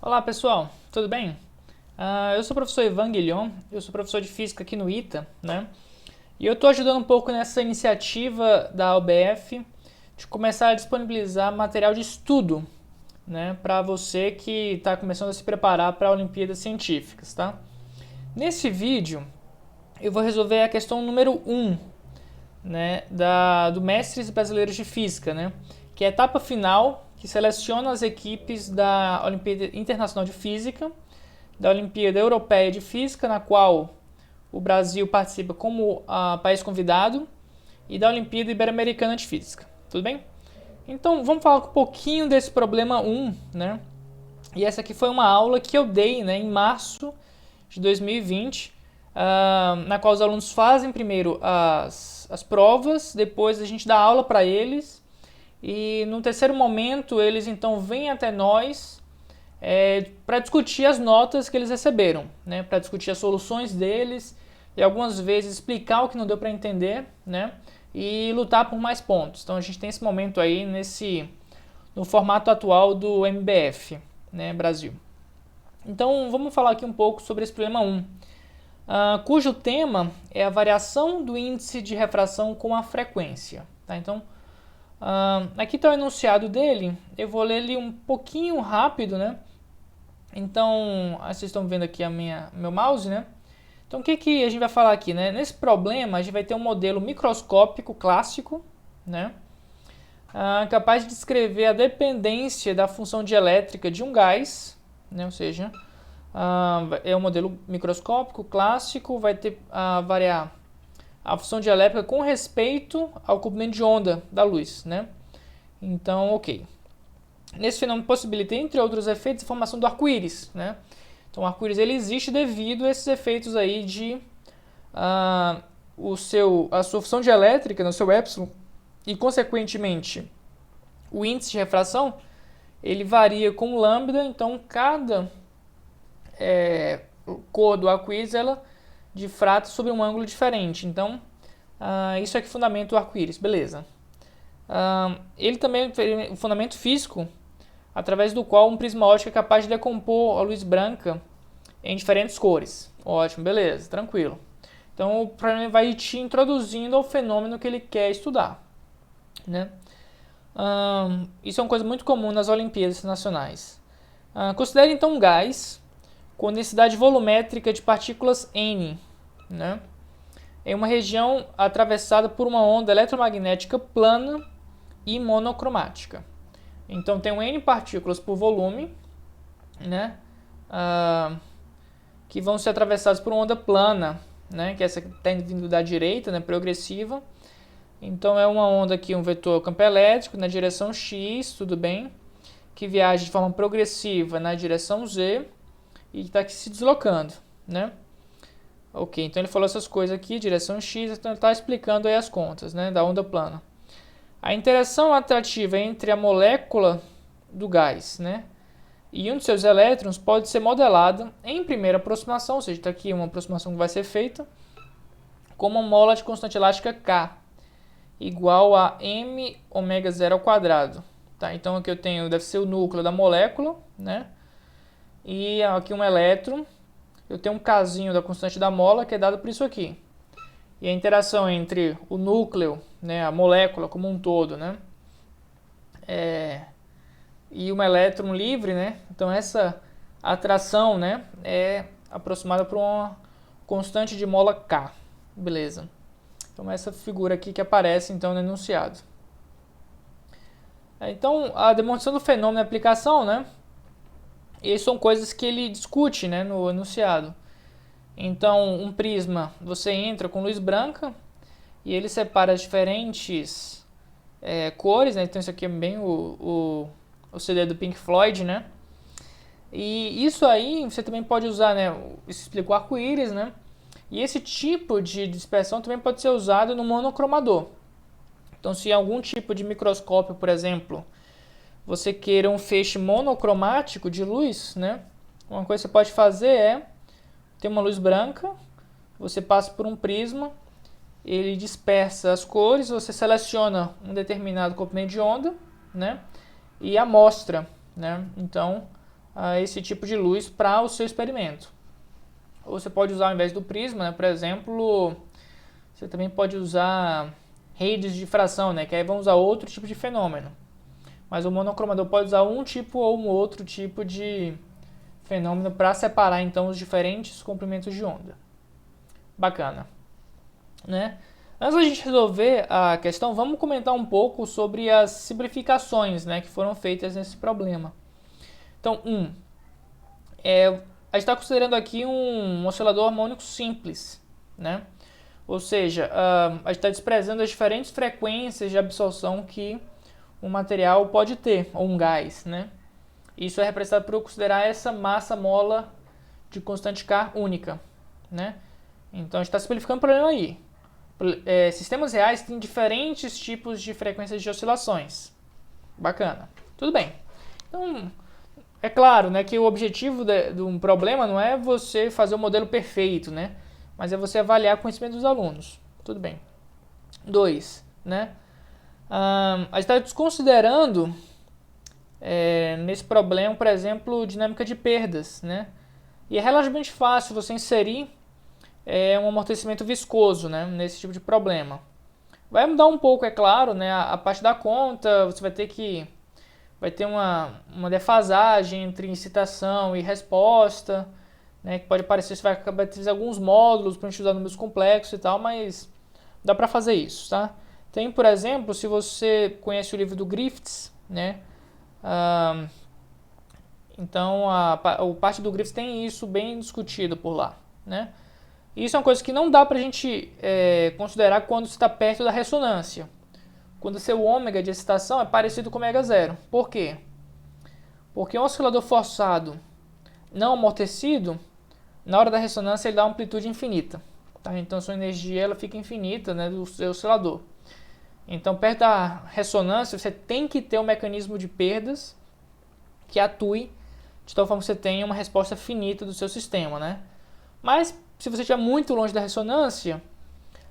Olá pessoal, tudo bem? Eu sou o professor Ivan Guilhom, eu sou professor de Física aqui no ITA, né? E eu estou ajudando um pouco nessa iniciativa da UBF de começar a disponibilizar material de estudo, né? Para você que está começando a se preparar para Olimpíadas Científicas, tá? Nesse vídeo eu vou resolver a questão número 1, né? Do Mestres Brasileiros de Física, né? Que é a etapa final que seleciona as equipes da Olimpíada Internacional de Física, da Olimpíada Europeia de Física, na qual o Brasil participa como país convidado, e da Olimpíada Ibero-Americana de Física. Tudo bem? Então vamos falar um pouquinho desse problema 1, né? E essa aqui foi uma aula que eu dei, né, em março de 2020, na qual os alunos fazem primeiro as provas, depois a gente dá aula para eles, e no terceiro momento eles então vêm até nós para discutir as notas que eles receberam, né? Para discutir as soluções deles e algumas vezes explicar o que não deu para entender, né? E lutar por mais pontos. Então a gente tem esse momento aí no formato atual do MBF, né, Brasil. Então vamos falar aqui um pouco sobre esse problema 1, cujo tema é a variação do índice de refração com a frequência. Tá? Então aqui está o enunciado dele, eu vou ler ele um pouquinho rápido, né? Então, vocês estão vendo aqui meu mouse, né? Então, o que a gente vai falar aqui, né? Nesse problema, a gente vai ter um modelo microscópico clássico, né? Capaz de descrever a dependência da função dielétrica de um gás, né? Ou seja, é um modelo microscópico clássico, vai ter variar a função dielétrica com respeito ao comprimento de onda da luz, né? Então, ok. Nesse fenômeno possibilita, entre outros efeitos, a formação do arco-íris, né? Então, o arco-íris ele existe devido a esses efeitos aí de a sua função dielétrica, no seu epsilon, e consequentemente o índice de refração ele varia com lambda. Então, cada cor do arco-íris ela difrata sobre um ângulo diferente. Então, isso é que fundamenta o arco-íris, beleza? Ele também tem um fundamento físico, através do qual um prisma óptico é capaz de decompor a luz branca em diferentes cores. Ótimo, beleza, tranquilo. Então o problema vai te introduzindo ao fenômeno que ele quer estudar, né? Isso é uma coisa muito comum nas Olimpíadas Nacionais. Considere então um gás com densidade volumétrica de partículas N, né? Em uma região atravessada por uma onda eletromagnética plana e monocromática. Então tem um N partículas por volume, né? Que vão ser atravessadas por uma onda plana, né? Que é essa que está vindo da direita, né? Progressiva. Então é uma onda aqui, um vetor campo elétrico na direção X, tudo bem? Que viaja de forma progressiva na direção Z e está aqui se deslocando, né? Ok, então ele falou essas coisas aqui, direção X, então ele está explicando aí as contas, né? Da onda plana. A interação atrativa entre a molécula do gás, né, e um de seus elétrons pode ser modelada em primeira aproximação, ou seja, está aqui uma aproximação que vai ser feita, como uma mola de constante elástica K, igual a m ômega 0 ao quadrado. Tá? Então aqui eu tenho, deve ser o núcleo da molécula, né, e aqui um elétron, eu tenho um Kzinho da constante da mola, que é dado por isso aqui. E a interação entre o núcleo, né, a molécula como um todo, né, e um elétron livre, né, então essa atração, né, é aproximada por uma constante de mola K. Beleza. Então essa figura aqui que aparece então no enunciado. Então a demonstração do fenômeno e aplicação, né, e são coisas que ele discute, né, no enunciado. Então, um prisma, você entra com luz branca e ele separa as diferentes cores, né? Então, isso aqui é bem o CD do Pink Floyd, né? E isso aí você também pode usar, né? Isso explica o arco-íris, né? E esse tipo de dispersão também pode ser usado no monocromador. Então, se algum tipo de microscópio, por exemplo, você queira um feixe monocromático de luz, né? Uma coisa que você pode fazer é tem uma luz branca, você passa por um prisma, ele dispersa as cores, você seleciona um determinado comprimento de onda, né? E amostra, né? Então, esse tipo de luz para o seu experimento. Ou você pode usar, ao invés do prisma, né, por exemplo, você também pode usar redes de difração, né, que aí vão usar outro tipo de fenômeno. Mas o monocromador pode usar um tipo ou um outro tipo de fenômeno para separar então os diferentes comprimentos de onda. Bacana, né? Antes da gente resolver a questão, vamos comentar um pouco sobre as simplificações, né, que foram feitas nesse problema. Então, a gente está considerando aqui um oscilador harmônico simples, né? Ou seja, a gente está desprezando as diferentes frequências de absorção que um material pode ter, ou um gás, né? Isso é representado por eu considerar essa massa mola de constante K única, né? Então a gente está simplificando o problema aí. Sistemas reais têm diferentes tipos de frequências de oscilações. Bacana. Tudo bem. Então, é claro, né, que o objetivo de um problema não é você fazer o modelo perfeito, né? Mas é você avaliar o conhecimento dos alunos. Tudo bem. 2, né? A gente está desconsiderando nesse problema, por exemplo, dinâmica de perdas, né? E é relativamente fácil você inserir um amortecimento viscoso, né, nesse tipo de problema. Vai mudar um pouco, é claro, né, a parte da conta, você vai ter uma defasagem entre incitação e resposta, né, que pode parecer que você vai acabar tendo alguns módulos para a gente usar números complexos e tal, mas dá para fazer isso, tá? Tem, por exemplo, se você conhece o livro do Griffiths, né, então a parte do Griffiths tem isso bem discutido por lá, né? Isso é uma coisa que não dá para a gente considerar quando está perto da ressonância. Quando o seu ômega de excitação é parecido com o ômega zero. Por quê? Porque um oscilador forçado não amortecido, na hora da ressonância ele dá amplitude infinita. Tá? Então sua energia ela fica infinita, né, do seu oscilador. Então perto da ressonância você tem que ter um mecanismo de perdas que atue de tal forma que você tenha uma resposta finita do seu sistema, né? Mas se você estiver muito longe da ressonância,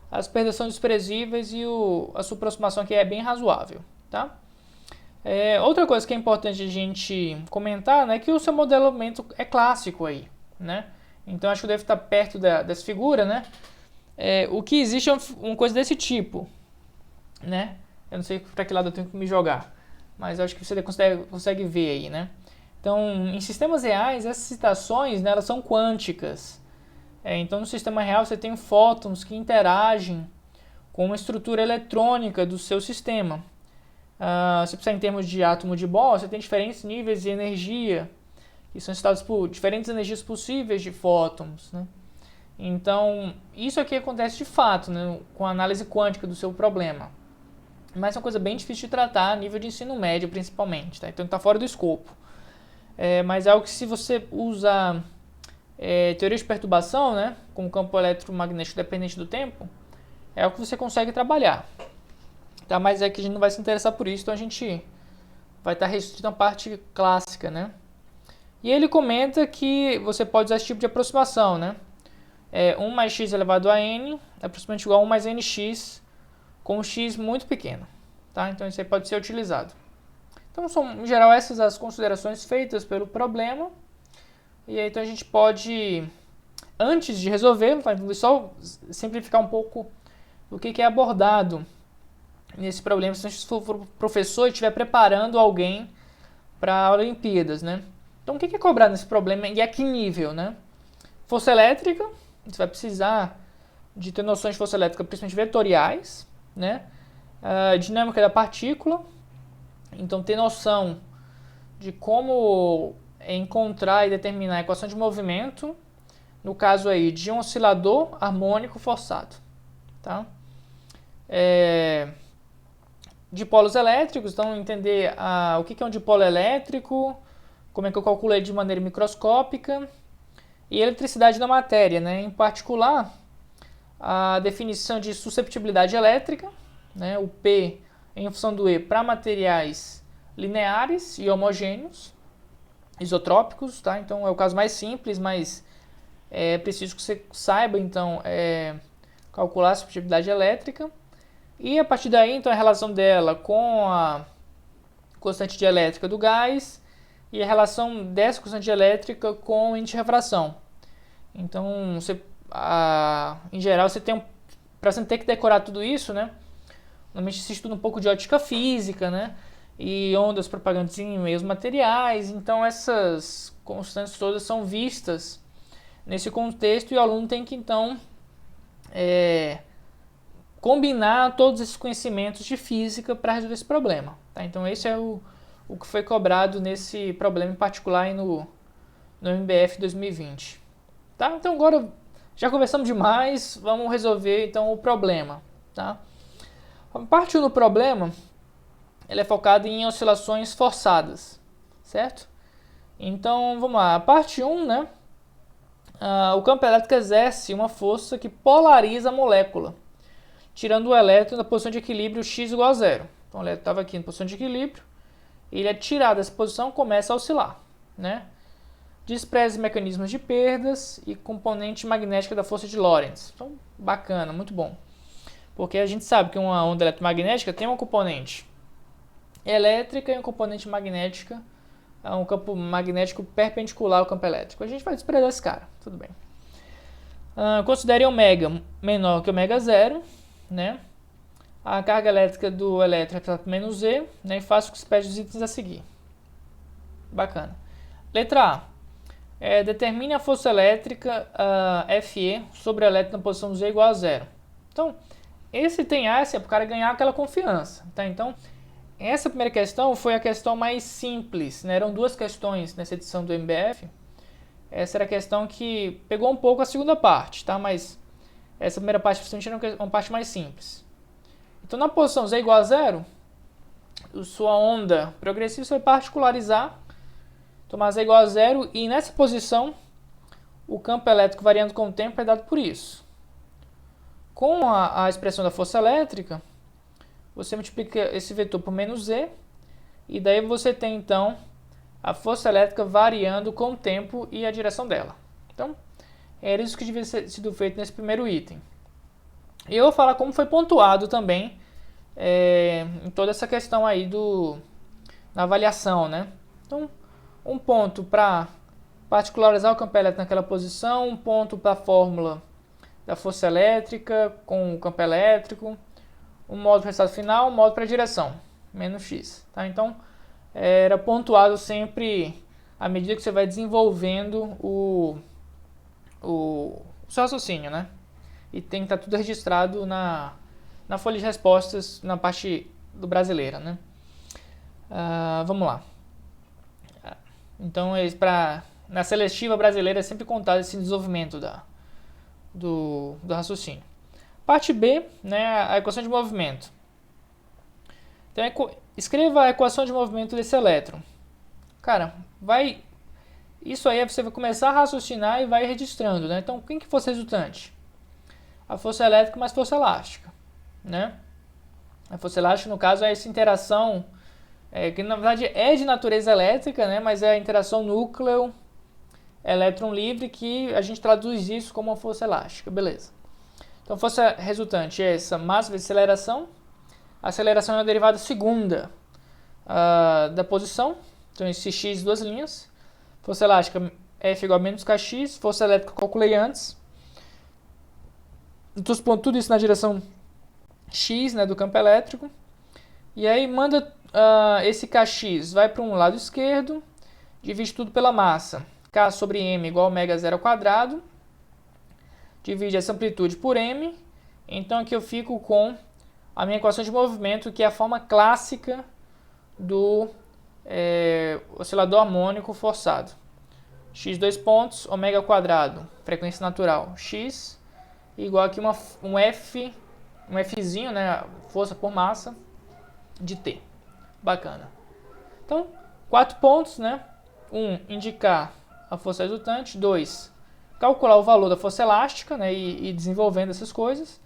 as perdas são desprezíveis e a sua aproximação aqui é bem razoável, tá? Outra coisa que é importante a gente comentar, né, é que o seu modelamento é clássico aí, né? Então acho que deve estar perto dessa figura, né? O que existe é uma coisa desse tipo, né? Eu não sei para que lado eu tenho que me jogar, mas acho que você consegue ver aí, né? Então, em sistemas reais, essas excitações, né, elas são quânticas. Então, no sistema real, você tem fótons que interagem com a estrutura eletrônica do seu sistema. Se pensar em termos de átomo de Bohr, você tem diferentes níveis de energia, que são excitados por diferentes energias possíveis de fótons, né? Então, isso aqui acontece de fato, né, com a análise quântica do seu problema. Mas é uma coisa bem difícil de tratar a nível de ensino médio, principalmente. Tá? Então, está fora do escopo. Mas é algo que, se você usa teoria de perturbação, né, com o campo eletromagnético dependente do tempo, é algo que você consegue trabalhar. Tá? Mas é que a gente não vai se interessar por isso, então a gente vai estar restrito à parte clássica, né? E ele comenta que você pode usar esse tipo de aproximação, né? 1 mais x elevado a n é aproximadamente igual a 1 mais nx, com um x muito pequeno. Tá? Então isso aí pode ser utilizado. Então são, em geral, essas as considerações feitas pelo problema. E aí então a gente pode, antes de resolver, só simplificar um pouco o que é abordado nesse problema, se a gente for professor e estiver preparando alguém para Olimpíadas, né? Então o que é cobrado nesse problema e a que nível, né? Força elétrica, você vai precisar de ter noções de força elétrica, principalmente vetoriais, né? Dinâmica da partícula, então ter noção de como encontrar e determinar a equação de movimento, no caso aí de um oscilador harmônico forçado, tá? Dipolos elétricos, então entender o que é um dipolo elétrico, como é que eu calculo ele de maneira microscópica, e eletricidade da matéria, né? Em particular, a definição de susceptibilidade elétrica, né? O P em função do E para materiais lineares e homogêneos, isotrópicos, tá? Então é o caso mais simples, mas é preciso que você saiba então calcular a susceptibilidade elétrica. E a partir daí, então, a relação dela com a constante dielétrica do gás e a relação dessa corrente elétrica com o índice de refração. Então, em geral, para você ter que decorar tudo isso, né? Normalmente se estuda um pouco de ótica física, né? E ondas propagantes em meios materiais. Então, essas constantes todas são vistas nesse contexto e o aluno tem que, então, combinar todos esses conhecimentos de física para resolver esse problema. Tá? Então, esse é o que foi cobrado nesse problema em particular aí no MBF 2020. Tá? Então, agora já conversamos demais, vamos resolver então o problema. Tá? A parte 1 do problema, ele é focado em oscilações forçadas, certo? Então, vamos lá. A parte 1, né? O campo elétrico exerce uma força que polariza a molécula, tirando o elétron da posição de equilíbrio x igual a zero. Então, o elétron estava aqui na posição de equilíbrio, ele é tirado dessa posição e começa a oscilar, né? Despreza os mecanismos de perdas e componente magnética da força de Lorentz. Então, bacana, muito bom. Porque a gente sabe que uma onda eletromagnética tem uma componente elétrica e uma componente magnética, um campo magnético perpendicular ao campo elétrico. A gente vai desprezar esse cara, tudo bem. Considere ômega menor que ômega zero, né? A carga elétrica do elétron é menos Z, né? E faça o que se pede dos itens a seguir. Bacana. Letra A. Determine a força elétrica Fe sobre o elétron na posição Z igual a zero. Então, esse item A é para o cara ganhar aquela confiança. Tá? Então, essa primeira questão foi a questão mais simples. Né? Eram duas questões nessa edição do MBF. Essa era a questão que pegou um pouco a segunda parte, tá? Mas essa primeira parte era uma parte mais simples. Então, na posição Z igual a zero, sua onda progressiva vai particularizar, tomar Z igual a zero, e nessa posição, o campo elétrico variando com o tempo é dado por isso. Com a expressão da força elétrica, você multiplica esse vetor por menos Z, e daí você tem, então, a força elétrica variando com o tempo e a direção dela. Então, era isso que devia ter sido feito nesse primeiro item. E eu vou falar como foi pontuado também em toda essa questão aí na avaliação, né? Então, um ponto para particularizar o campo elétrico naquela posição, um ponto para a fórmula da força elétrica com o campo elétrico, um modo para o resultado final, um modo para a direção, menos x. Tá? Então, era pontuado sempre à medida que você vai desenvolvendo o seu raciocínio, né? E tem que estar tudo registrado na folha de respostas, na parte do brasileira, né? Vamos lá. Então, na seletiva brasileira é sempre contado esse desenvolvimento do raciocínio. Parte B, né, a equação de movimento. Então, escreva a equação de movimento desse elétron. Cara, isso aí você vai começar a raciocinar e vai registrando, né? Então, quem que fosse resultante? A força elétrica mais força elástica, né? A força elástica, no caso, é essa interação que na verdade é de natureza elétrica, né? Mas é a interação núcleo-elétron livre que a gente traduz isso como uma força elástica, beleza. Então, a força resultante é essa massa vezes aceleração. A aceleração é a derivada segunda da posição. Então, esse x, duas linhas. Força elástica, F igual a menos kx. Força elétrica, calculei antes. Estou expondo tudo isso na direção x, né, do campo elétrico. E aí, manda esse kx vai para um lado esquerdo. Divide tudo pela massa. K sobre m igual a ômega zero ao quadrado. Divide essa amplitude por m. Então, aqui eu fico com a minha equação de movimento, que é a forma clássica do oscilador harmônico forçado. X dois pontos, ômega ao quadrado, frequência natural, x, igual aqui um Fzinho, né, força por massa, de T. Bacana. Então, 4 pontos, né? 1, indicar a força resultante. 2, calcular o valor da força elástica, né, e desenvolvendo essas coisas.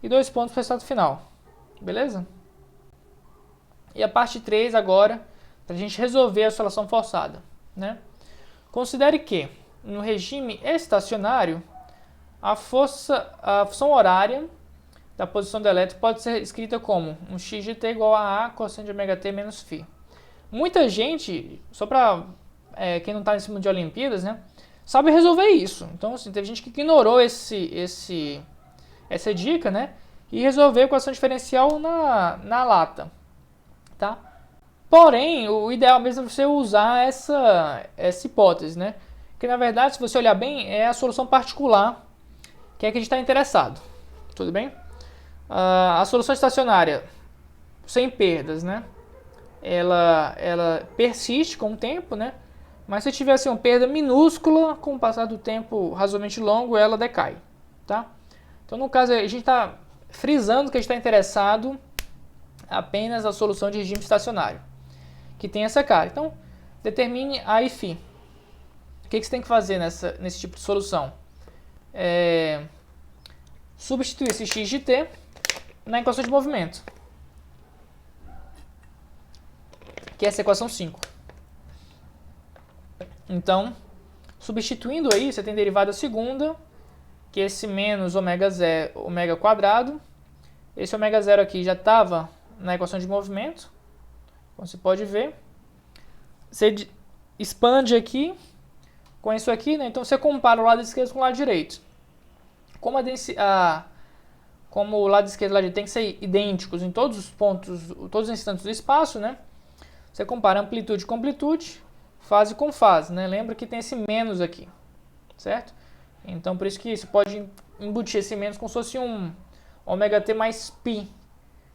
E 2 pontos para o resultado final. Beleza? E a parte 3 agora, para a gente resolver a oscilação forçada, né? Considere que, no regime estacionário, a função horária da posição do elétron pode ser escrita como um x de t igual a cosseno de ômega t menos φ. Muita gente, só para quem não está em cima de Olimpíadas, né, sabe resolver isso. Então, assim, teve gente que ignorou essa dica, né, e resolveu a equação diferencial na lata, tá? Porém, o ideal mesmo é você usar essa hipótese, né? Que na verdade, se você olhar bem, é a solução particular que é que a gente está interessado. Tudo bem? A solução estacionária, sem perdas, né? Ela persiste com o tempo, né? Mas se tiver assim, uma perda minúscula, com o passar do tempo razoavelmente longo, ela decai, tá? Então, no caso, a gente está frisando que a gente está interessado apenas a solução de regime estacionário, que tem essa cara. Então, determine a φ. O que você tem que fazer nesse tipo de solução? Substituir esse x de t na equação de movimento, que é essa equação 5. Então, substituindo aí, você tem derivada segunda, que é esse menos ômega quadrado. Esse ômega zero aqui já estava na equação de movimento, como você pode ver. Você expande aqui com isso aqui, né? Então você compara o lado esquerdo com o lado direito. Como o lado esquerdo e o lado direito tem que ser idênticos em todos os pontos, todos os instantes do espaço, né? Você compara amplitude com amplitude, fase com fase, né? Lembra que tem esse menos aqui, certo? Então por isso que você pode embutir esse menos como se fosse um ômega t mais π,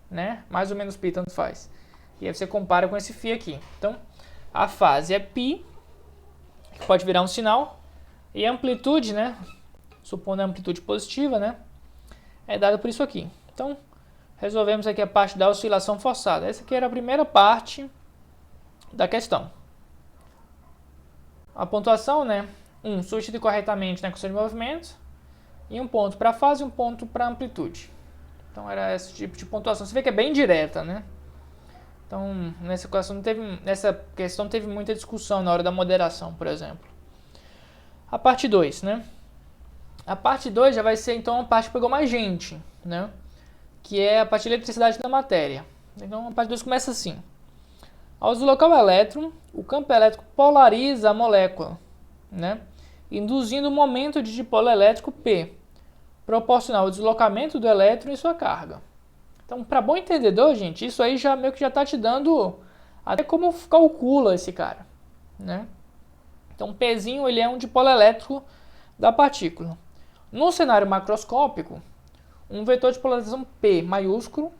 né? Mais ou menos π, tanto faz. E aí você compara com esse φ aqui. Então a fase é π, que pode virar um sinal, e a amplitude, né? Supondo a amplitude positiva, né? É dada por isso aqui. Então, resolvemos aqui a parte da oscilação forçada. Essa aqui era a primeira parte da questão. A pontuação, né? Substitui corretamente na equação de movimento, e um ponto para a fase e um ponto para a amplitude. Então, era esse tipo de pontuação. Você vê que é bem direta, né? Então, nessa questão teve muita discussão na hora da moderação, por exemplo. A parte 2, né? A parte 2 já vai ser, então, a parte que pegou mais gente, né? Que é a parte de eletricidade da matéria. Então, a parte 2 começa assim. Ao deslocar o elétron, o campo elétrico polariza a molécula, né? Induzindo um momento de dipolo elétrico P, proporcional ao deslocamento do elétron e sua carga. Então, para bom entendedor, gente, isso aí já meio que já está te dando até como calcula esse cara, né? Então, Pzinho ele é um dipolo elétrico da partícula. No cenário macroscópico, um vetor de polarização P maiúsculo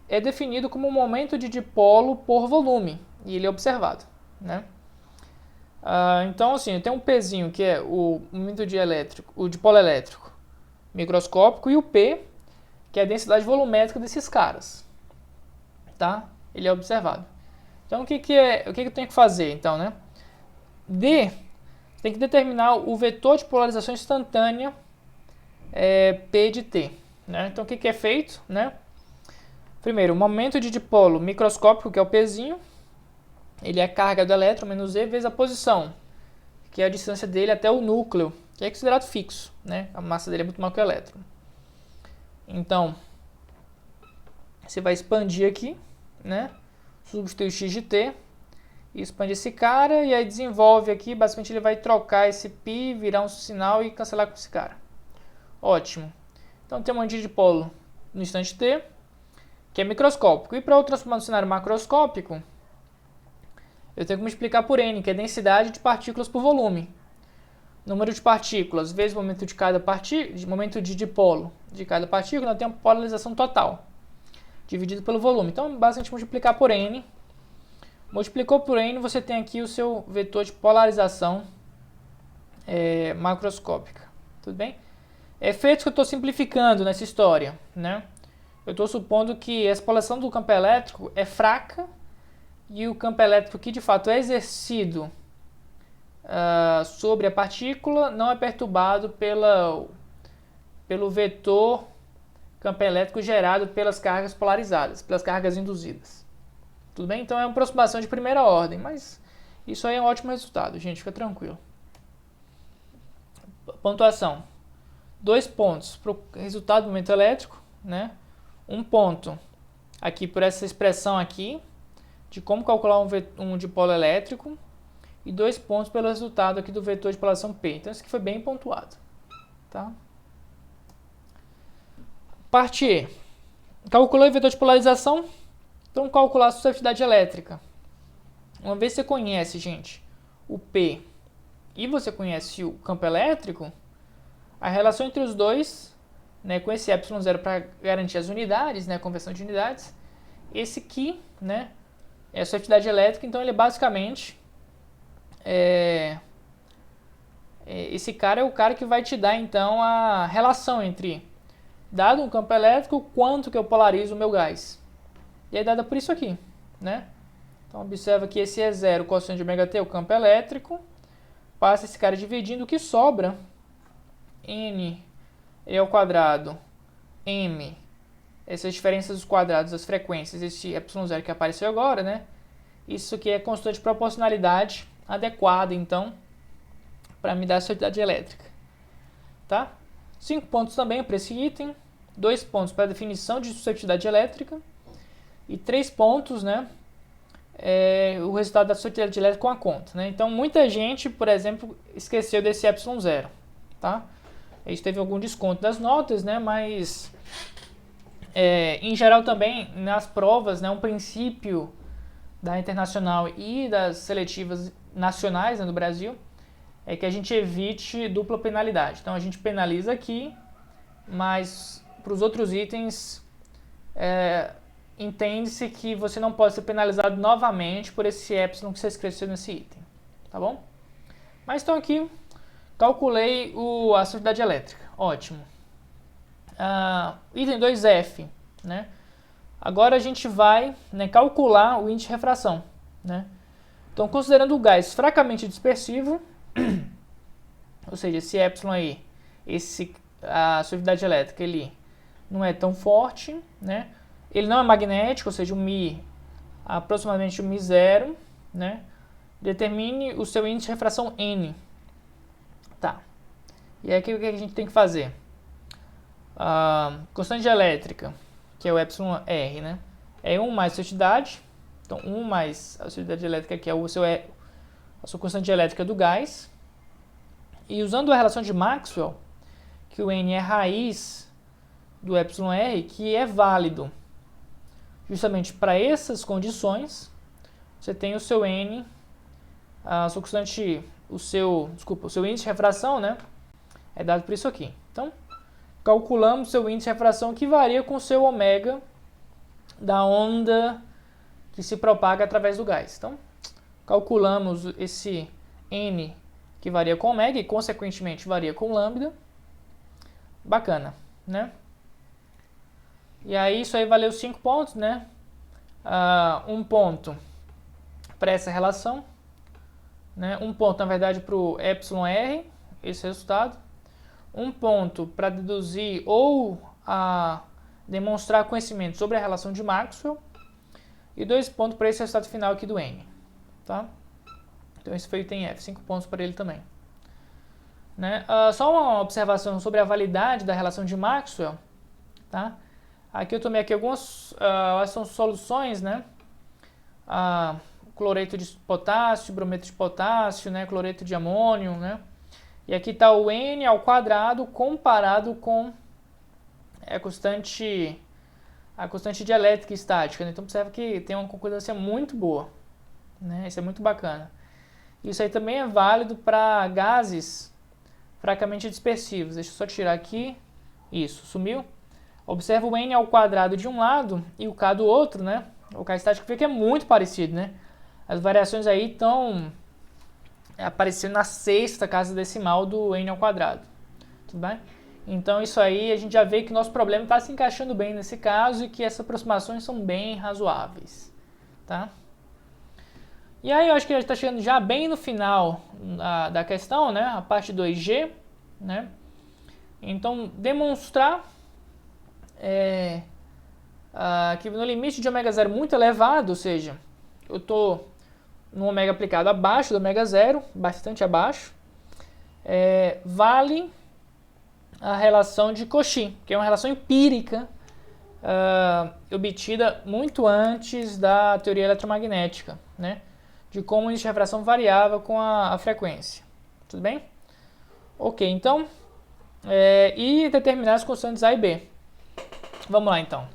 é definido como um momento de dipolo por volume, e ele é observado, né? Então, assim, tem um Pzinho que é o momento o dipolo elétrico microscópico, e o P, que é a densidade volumétrica desses caras, tá? Ele é observado. Então, o que eu tenho que fazer, então, né? Tem que determinar o vetor de polarização instantânea P de T, né? Então, o que é feito, né? Primeiro, o momento de dipolo microscópico, que é o Pzinho, ele é a carga do elétron menos E vezes a posição, que é a distância dele até o núcleo, que é considerado fixo, né? A massa dele é muito maior que o elétron. Então, você vai expandir aqui, né? Substitui o x de t, expande esse cara, e aí desenvolve aqui, basicamente ele vai trocar esse π, virar um sinal e cancelar com esse cara. Ótimo. Então tem um monte de dipolo no instante t, que é microscópico. E para eu transformar no cenário macroscópico, eu tenho que multiplicar por n, que é a densidade de partículas por volume. Número de partículas vezes o momento de cada momento de dipolo de cada partícula, eu tenho a polarização total, dividido pelo volume. Então, basicamente, multiplicar por n. Multiplicou por n, você tem aqui o seu vetor de polarização macroscópica. Tudo bem? Efeitos que eu estou simplificando nessa história, né? Eu estou supondo que essa polarização do campo elétrico é fraca e o campo elétrico que de fato é exercido sobre a partícula não é perturbado pelo vetor campo elétrico gerado pelas cargas polarizadas, pelas cargas induzidas. Tudo bem? Então é uma aproximação de primeira ordem, mas isso aí é um ótimo resultado, gente, fica tranquilo. Pontuação. 2 pontos para o resultado do momento elétrico, né? 1 ponto aqui por essa expressão aqui, de como calcular um dipolo elétrico, e 2 pontos pelo resultado aqui do vetor de polarização P. Então isso aqui foi bem pontuado. Tá? Parte E. Calculou o vetor de polarização, então calcular a suscetibilidade elétrica. Uma vez que você conhece, gente, o P e você conhece o campo elétrico, a relação entre os dois, né, com esse ε0 para garantir as unidades, né, a conversão de unidades, esse aqui, né, é a suscetibilidade elétrica, então ele basicamente esse cara é o cara que vai te dar então a relação entre dado um campo elétrico, quanto que eu polarizo o meu gás. E é dada por isso aqui, né? Então observa que esse é 0, cosseno de ômega t é o campo elétrico, passa esse cara dividindo, o que sobra, n e ao quadrado, m, essas diferenças dos quadrados das frequências, esse ε0 que apareceu agora, né? Isso aqui é constante de proporcionalidade adequada, então, para me dar a suscetibilidade elétrica. Tá? 5 pontos também para esse item, 2 pontos para a definição de suscetibilidade elétrica e 3 pontos, né? O resultado da suscetibilidade elétrica com a conta. Né? Então, muita gente, por exemplo, esqueceu desse ε0. Tá? A gente teve algum desconto das notas, né? Mas, em geral também, nas provas, né, um princípio da internacional e das seletivas nacionais, né, do Brasil, é que a gente evite dupla penalidade. Então, a gente penaliza aqui, mas para os outros itens, entende-se que você não pode ser penalizado novamente por esse ε que você esqueceu nesse item. Tá bom? Mas então aqui, calculei a suscetibilidade elétrica. Ótimo. Item 2F, né? Agora a gente vai, né, calcular o índice de refração. Né? Então, considerando o gás fracamente dispersivo, ou seja, esse ε aí, a suscetibilidade elétrica, ele não é tão forte, né? Ele não é magnético, ou seja, o Mi, aproximadamente o Mi zero, né? Determine o seu índice de refração N. Tá. E aí o que a gente tem que fazer? Constante elétrica, que é o εr, né? É 1 mais a suscetibilidade. Então, 1 mais a suscetibilidade elétrica, que é a sua constante elétrica do gás. E usando a relação de Maxwell, que o N é raiz do εr, que é válido justamente para essas condições, você tem o seu N, a sua constante, o seu índice de refração, né? É dado por isso aqui. Então, calculamos o seu índice de refração que varia com o seu ômega da onda que se propaga através do gás. Então, calculamos esse N que varia com ômega e, consequentemente, varia com lambda. Bacana, né? E aí, isso aí valeu 5 pontos, né? 1 ponto para essa relação, né? 1 ponto, na verdade, para o εr, esse resultado. 1 ponto para deduzir ou demonstrar conhecimento sobre a relação de Maxwell. E 2 pontos para esse resultado final aqui do N. Tá? Então, esse foi o item F. 5 pontos para ele também. Né? Só uma observação sobre a validade da relação de Maxwell. Tá? Aqui eu tomei aqui algumas são soluções, né? Cloreto de potássio, brometo de potássio, né? Cloreto de amônio, né? E aqui está o N ao quadrado comparado com a constante dielétrica e estática. Né? Então, observa que tem uma concordância muito boa. Né? Isso é muito bacana. Isso aí também é válido para gases fracamente dispersivos. Deixa eu só tirar aqui. Isso, sumiu. Observa o N ao quadrado de um lado e o K do outro, né? O K estático fica muito parecido, né? As variações aí estão aparecendo na sexta casa decimal do N ao quadrado. Tudo bem? Então isso aí a gente já vê que o nosso problema está se encaixando bem nesse caso e que essas aproximações são bem razoáveis. Tá? E aí eu acho que a gente está chegando já bem no final da questão, né? A parte 2G, né? Então demonstrar que no limite de ômega 0 muito elevado, ou seja, eu estou no ômega aplicado abaixo do ômega 0, bastante abaixo, vale a relação de Cauchy, que é uma relação empírica obtida muito antes da teoria eletromagnética, né? de como o índice de refração variava com a frequência. Tudo bem? Ok, então, e determinar as constantes A e B. Vamos lá, então.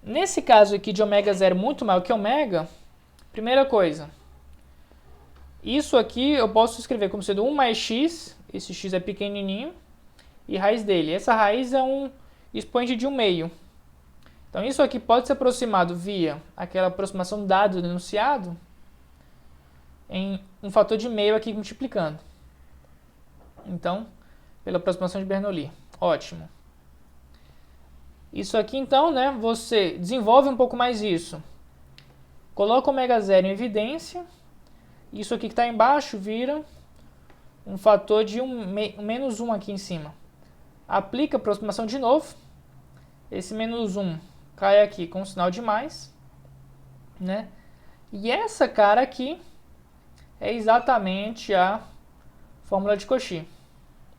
Nesse caso aqui de ômega 0 muito maior que ômega, primeira coisa, isso aqui eu posso escrever como sendo 1 mais x, esse x é pequenininho, e raiz dele. Essa raiz é um expoente de 1 meio. Então isso aqui pode ser aproximado via aquela aproximação dada do enunciado em um fator de meio aqui multiplicando. Então, pela aproximação de Bernoulli. Ótimo. Isso aqui então, né, você desenvolve um pouco mais isso. Coloca o ômega 0 em evidência. Isso aqui que está embaixo vira um fator de menos 1 aqui em cima. Aplica a aproximação de novo. Esse menos 1 cai aqui com um sinal de mais. Né? E essa cara aqui é exatamente a fórmula de Cauchy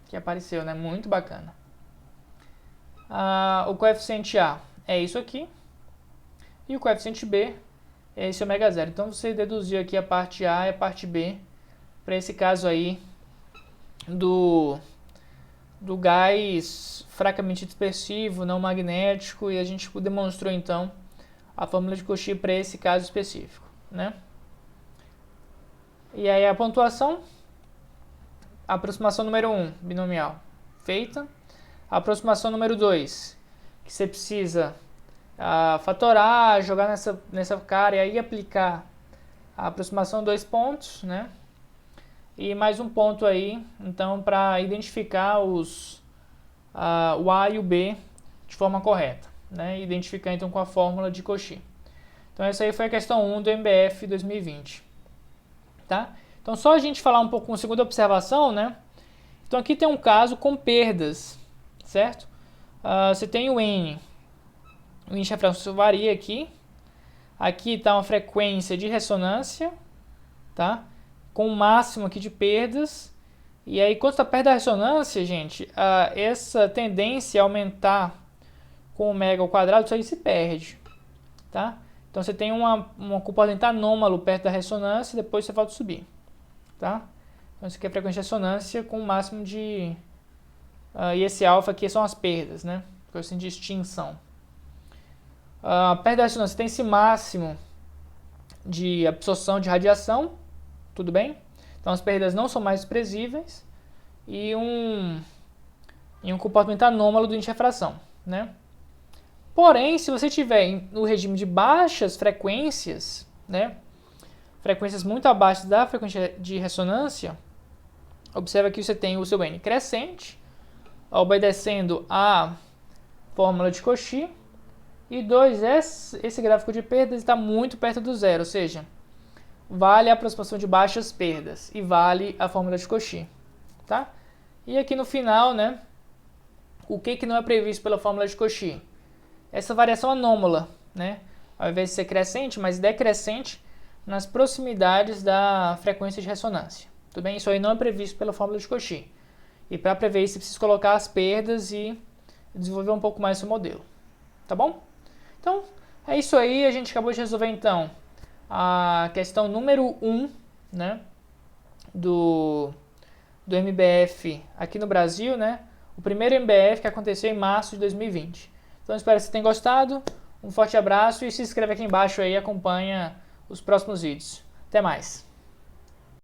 que apareceu, né? Muito bacana. O coeficiente A é isso aqui. E o coeficiente B é esse ômega 0. Então você deduziu aqui a parte A e a parte B para esse caso aí do gás fracamente dispersivo, não magnético, e a gente demonstrou então a fórmula de Cauchy para esse caso específico, né? E aí a pontuação, a aproximação número 1, binomial, feita. A aproximação número 2, que você precisa fatorar, jogar nessa cara e aí aplicar a aproximação 2 pontos, né? E mais um ponto aí, então, para identificar o A e o B de forma correta, né? Identificar então com a fórmula de Cauchy. Então essa aí foi a questão 1 do MBF 2020. Tá? Então só a gente falar um pouco com a segunda observação, né? Então aqui tem um caso com perdas, certo? Você tem o N, o índice de refração varia aqui. Aqui está uma frequência de ressonância, tá? Com o máximo aqui de perdas. E aí quando está perto da ressonância, gente, essa tendência a aumentar com ômega ao quadrado, isso aí se perde, tá? Então você tem um comportamento anômalo perto da ressonância e depois você volta a subir, tá? Então isso aqui é a frequência de ressonância com o máximo de... e esse alfa aqui são as perdas, né? Coisa de extinção. Perto da ressonância tem esse máximo de absorção de radiação, tudo bem? Então as perdas não são mais expressíveis e um comportamento anômalo do índice de refração, né? Porém, se você tiver no regime de baixas frequências, né, frequências muito abaixo da frequência de ressonância, observa que você tem o seu N crescente, obedecendo à fórmula de Cauchy, e 2, esse gráfico de perdas está muito perto do zero, ou seja, vale a aproximação de baixas perdas e vale a fórmula de Cauchy, tá? E aqui no final, né, o que não é previsto pela fórmula de Cauchy? Essa variação anômala, né? Ao invés de ser crescente, mas decrescente nas proximidades da frequência de ressonância. Tudo bem? Isso aí não é previsto pela fórmula de Cauchy. E para prever isso, você precisa colocar as perdas e desenvolver um pouco mais esse modelo. Tá bom? Então, é isso aí. A gente acabou de resolver, então, a questão número 1, né? Do MBF aqui no Brasil, né? O primeiro MBF que aconteceu em março de 2020. Então espero que vocês tenham gostado, um forte abraço e se inscreve aqui embaixo aí e acompanha os próximos vídeos. Até mais!